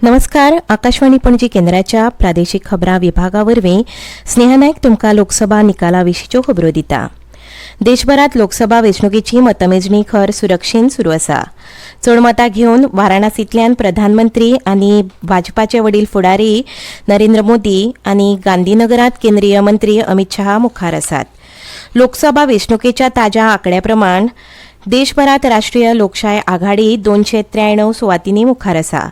नमस्कार. आकाशवाणी पणजी केंद्राच्या प्रादेशीक खबरां विभागावरवीं स्नेहा नायक तुमकां लोकसभा निकालाविशींच्यो खबरो दिता. देशभरात लोकसभा वेंचणुकेची मतमेजणी खर सुरक्षेन सुरू आसा. चड मतां घेवन वाराणसींतल्यान प्रधानमंत्री आनी भाजपाचे वडील फुडारी नरेंद्र मोदी आनी गांधीनगरांत केंद्रीय मंत्री अमित शहा मुखार आसात. लोकसभा वेंचणुकेच्या ताज्या आंकड्या प्रमाण देशभरात राष्ट्रीय लोकशाय आघाडी 293 सुवातींनी मुखार आसा,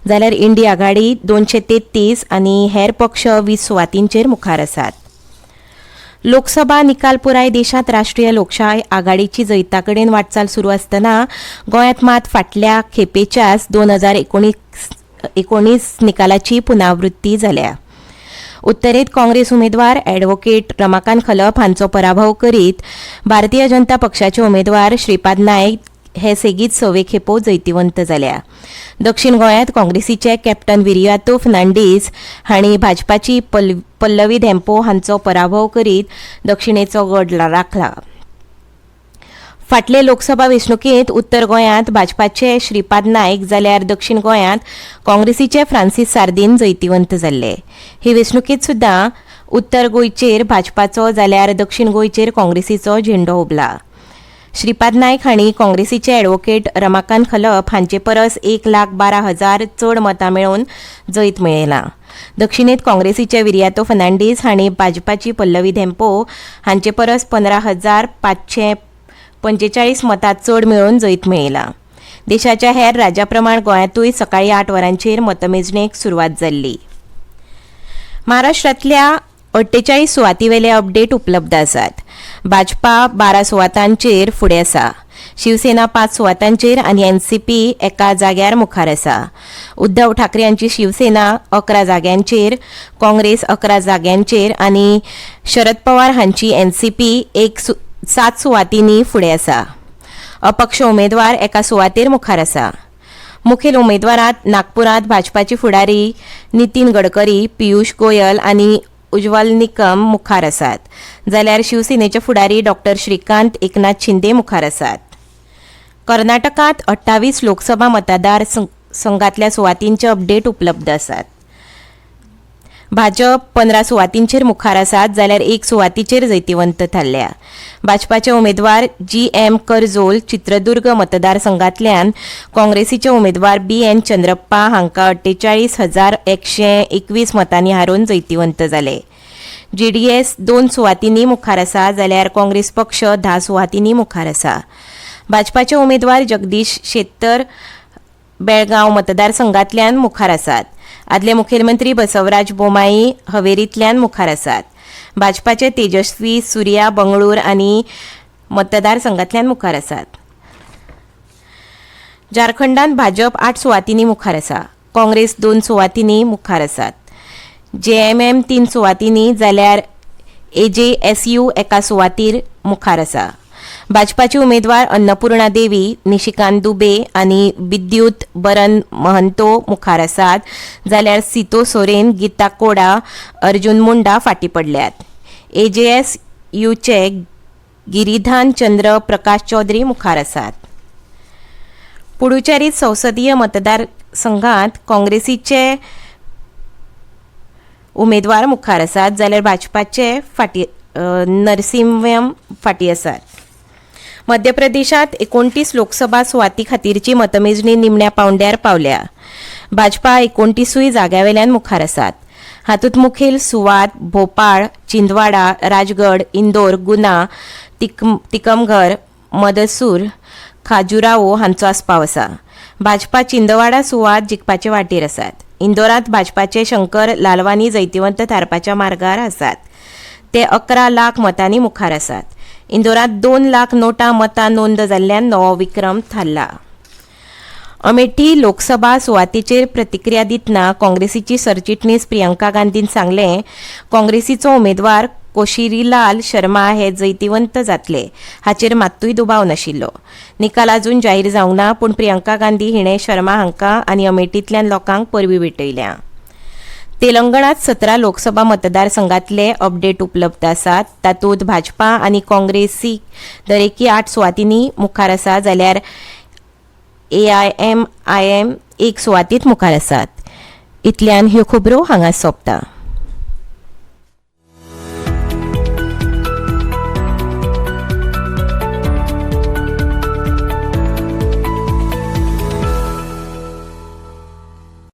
जाल्यार इंडिया आघाडी 233 आनी हेर पक्ष 20 सुवातींचेर मुखार आसात. लोकसभा निकाल पुराय देशात राष्ट्रीय लोकशाय आघाडीची जैताकडेन वाटचाल सुरू आसतना गोंयांत मात फाटल्या खेपेच्याच 2019 निकालाची पुनरावृत्ती जाल्या. उत्तरेत काँग्रेस उमेदवार ॲडव्होकेट रमाकांत खलप हांचो पराभव करीत भारतीय जनता पक्षाचे उमेदवार श्रीपाद नायक हे सेगीत 6 खेपो जैतिवंत जाल्या. दक्षिण गोंयांत काँग्रेसीचे कॅप्टन विरियातो फर्नांडीस हांणी भाजपाची पल्लवी धेंपो हांचो पराभव करीत दक्षिणेचो गड राखला. फाटले लोकसभा वेंचणुकेंत उत्तर गोंयांत भाजपाचे श्रीपाद नायक जाल्यार दक्षिण गोंयांत काँग्रेसीचे फ्रांसीस सार्दीन जैतिवंत जाल्ले. हे वेंचणुकेंत सुद्दां उत्तर गोंयचेर भाजपाचो जाल्यार दक्षिण गोंयचेर काँग्रेसीचो झेंडो उबला. श्रीपाद नायक हांणी काँग्रेसीचे ॲडव्होकेट रमाकांत खलप हांचे परस 1,12,000 चड मतां मेळोवन जैत मेळयलां. दक्षिणेत काँग्रेसीचे विरियातो फर्नांडीस हांणी भाजपाची पल्लवी धेंपो हांचे परस 15,545 मतां चड मेळोवन जैत मेळयलां. देशाच्या हेर राज्यां प्रमाण गोंयांतूय सकाळीं 8 वरांचेर मतमेजणेक सुरवात जाल्ली. महाराष्ट्रांतल्या 48 सुवातीवेले अपडेट उपलब्ध आसात. भाजपा 12 सुवातांचेर फुडें आसा, शिवसेना 5 सुवातांचेर आनी एनसीपी 1 जाग्यार मुखार आसा. उद्धव ठाकरे हांची शिवसेना 11 जाग्यांचेर, काँग्रेस 11 जाग्यांचेर आनी शरद पवार हांची एनसीपी 7 सुवातींनी फुडें आसा. अपक्ष उमेदवार 1 सुवातेर मुखार आसा. मुखेल उमेदवारांत नागपुरांत भाजपाचे फुडारी नितीन गडकरी, पियुष गोयल आनी उज्ज्वल निकम मुखार आसात, जाल्यार शिवसेनेचे फुडारी डॉ. श्रीकांत एकनाथ शिंदे मुखार आसात. कर्नाटकांत 28 लोकसभा मतदार संघातल्या सुवातींचे अपडेट उपलब्ध आसात. भाजप 15 सुवातींचेर मुखार आसात, जाल्यार 1 सुवातीचेर जैतिवंत थारल्या. भाजपाचे उमेदवार GM करजोल चित्रदुर्ग मतदारसंघातल्यान काँग्रेसीचे उमेदवार BN चंद्रप्पा हांकां 48,121 मतांनी हारोवन जैतिवंत जाले. JDS 2 सुवातींनी मुखार आसा, जाल्यार काँग्रेस पक्ष 10 सुवातींनी मुखार आसा. भाजपाचे उमेदवार जगदीश शेट्टर बेळगांव मतदारसंघातल्यान मुखार आसात. आदले मुखेलमंत्री बसवराज बोमाई हवेरींतल्यान मुखार आसात. भाजपाचे तेजस्वी सुर्या बंगळूर आनी मतदारसंघातल्यान मुखार आसात. झारखंडांत भाजप 8 सुवातींनी मुखार आसा, काँग्रेस 2 सुवातींनी मुखार आसात. JMM 3 सुवातींनी, जाल्यार AJSU 1 सुवातीर मुखार आसा. भाजपाचे उमेदवार अन्नपूर्णा देवी, निशिकांत दुबे आनी विद्युत बरन महंतो मुखार आसात, जाल्यार सितो सोरेन, गीता कोडा, अर्जुन मुंडा फाटीं पडल्यात. AJSUचे गिरिधान चंद्र प्रकाश चौधरी मुखार आसात. पुडुचेरीत संसदीय मतदारसंघात काँग्रेसीचे उमेदवार मुखार आसात, जाल्यार भाजपाचे नरसिंहम फाटीं आसात. मध्य प्रदेशात 29 लोकसभा सुवाती खातीरची मतमेजणी निमण्या पांवड्यार पावल्या. भाजपा 29 जाग्यावेल्यान मुखार आसात. हातूंत मुखेल सुवात भोपाळ, चिंदवाडा, राजगड, इंदोर, गुना, तिकमघर, मदसूर, खाजुराहो हांचो आस्पाव आसा. भाजपा चिंदवाडा सुवात जिखपाचे वाटेर आसात. इंदोरांत भाजपाचे शंकर लालवानी जैतिवंत थारपाच्या मार्गार आसात. ते 11 लाख मतांनी मुखार आसात. इंदोरांत 2 लाख नोटा मतां नोंद जाल्ल्यान नवो विक्रम थारला. अमेठी लोकसभा सुवातीचेर प्रतिक्रिया दितना काँग्रेसीची सरचिटणीस प्रियंका गांधीन सांगलें, काँग्रेसीचो उमेदवार कोशिरीलाल शर्मा हे जैतिवंत जातले हाचेर मात्तूय दुबाव नाशिल्लो. निकाल अजून जाहीर जावंक ना, पूण प्रियंका गांधी हिणें शर्मा हांकां आनी अमेठींतल्यान लोकांक परबीं भेटयल्या. तेलंगणात 17 लोकसभा मतदारसंघातले अपडेट उपलब्ध आसात. तातूंत भाजपा आनी काँग्रेसी दरेकी 8 सुवातींनी मुखार आसा, जाल्यार AIMIM 1 सुवातींत मुखार आसात. इतल्यान ह्यो खबरो हांगा सोंपता.